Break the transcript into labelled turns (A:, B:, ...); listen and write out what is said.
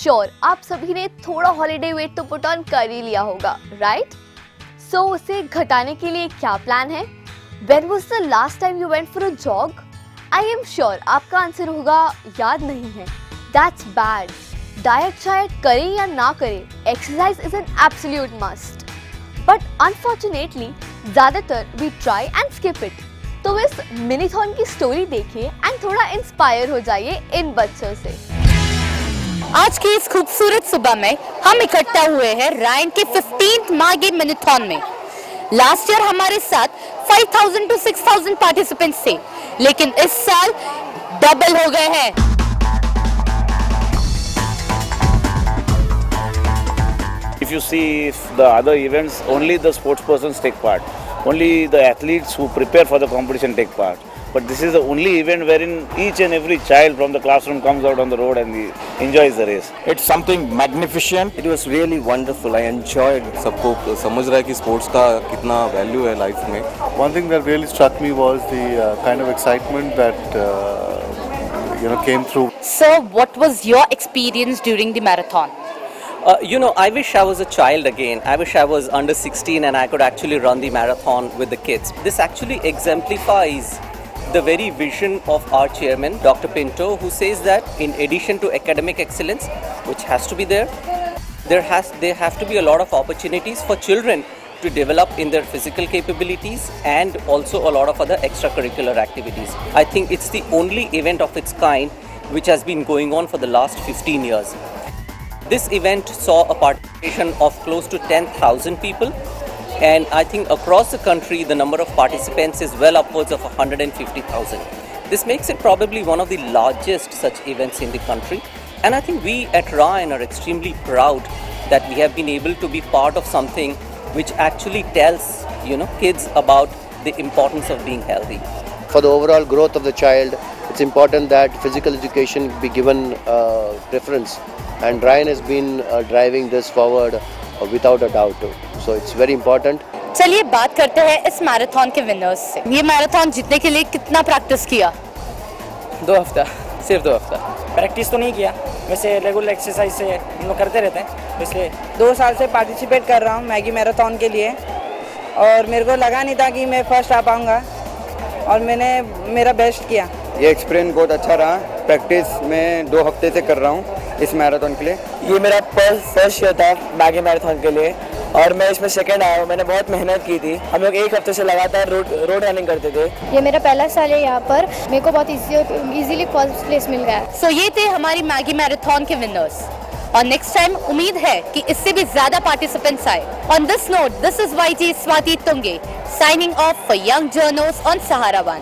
A: Sure आप सभी ने थोड़ा हॉलीडे वेट तो पुट ऑन कर ही लिया होगा, राइट? सो उसे घटाने के लिए क्या प्लान है? When was the last time you went for a jog? I am sure आपका आंसर होगा याद नहीं है. That's bad. डाइट शायद करें या ना करें, exercise is an absolute must. But unfortunately ज्यादातर we try and skip it. तो इस मिनीथॉन की स्टोरी देखिए एंड थोड़ा इंस्पायर हो जाइए इन बच्चों से.
B: आज की इस खूबसूरत सुबह में हम इकट्ठा हुए हैं रायन के 15th मागी मिनीथॉन में. लास्ट ईयर हमारे साथ 5000 to 6000 पार्टिसिपेंट्स थे, लेकिन इस साल डबल हो गए हैं.
C: If you see the other events, only the sports persons take part. Only the athletes who prepare for the competition take part. But this is the only event wherein each and every child from the classroom comes out on the road and enjoys the race.
D: It's something magnificent.
E: It was really wonderful. I enjoyed.
D: सबको समझ रहा है कि sports का कितना value है life में.
F: One thing that really struck me was the kind of excitement that came through.
B: So, what was your experience during the marathon?
E: I wish I was a child again. I wish I was under 16 and I could actually run the marathon with the kids. This actually exemplifies the very vision of our chairman, Dr. Pinto, who says that in addition to academic excellence, which has to be there have to be a lot of opportunities for children to develop in their physical capabilities and also a lot of other extracurricular activities. I think it's the only event of its kind which has been going on for the last 15 years. This event saw a participation of close to 10,000 people, and I think across the country the number of participants is well upwards of 150,000. This makes it probably one of the largest such events in the country, and I think we at Ryan are extremely proud that we have been able to be part of something which actually tells kids about the importance of being healthy.
G: For the overall growth of the child, it's important that physical education be given preference. And Ryan has been driving this forward without a doubt. So it's very important.
B: चलिए बात करते हैं इस marathon के winners से. ये marathon जीतने के लिए कितना प्रैक्टिस किया?
H: 2 हफ्ता, सिर्फ 2 हफ्ता. प्रैक्टिस तो नहीं किया, वैसे रेगुलर एक्सरसाइज से हम लोग करते रहते हैं. इसलिए 2 साल से पार्टिसिपेट कर रहा हूँ मैगी मैराथन के लिए, और मेरे को लगा नहीं था कि मैं फर्स्ट आ पाऊँगा, और मैंने मेरा बेस्ट किया.
I: ये एक्सपीरियंस बहुत अच्छा रहा. प्रैक्टिस मैं 2 हफ्ते से कर रहा हूँ इस मैराथन के लिए.
H: ये मेरा फर्स्ट ईयर था मैगी मैराथन के लिए, और मैं इसमें सेकंड आया हूँ. मैंने बहुत मेहनत की थी. हम लोग 1 हफ्ते से लगातार रोड रनिंग करते थे.
J: ये मेरा पहला साल है यहाँ पर. मेरे को बहुत इजीली फर्स्ट प्लेस मिल गया.
B: सो ये थे हमारी मैगी मैराथन के विनर्स, और नेक्स्ट टाइम उम्मीद है कि इससे भी ज्यादा पार्टिसिपेंट्स आए. On this note, this is YG Swati Tunge signing off for young journals on Sahara 1.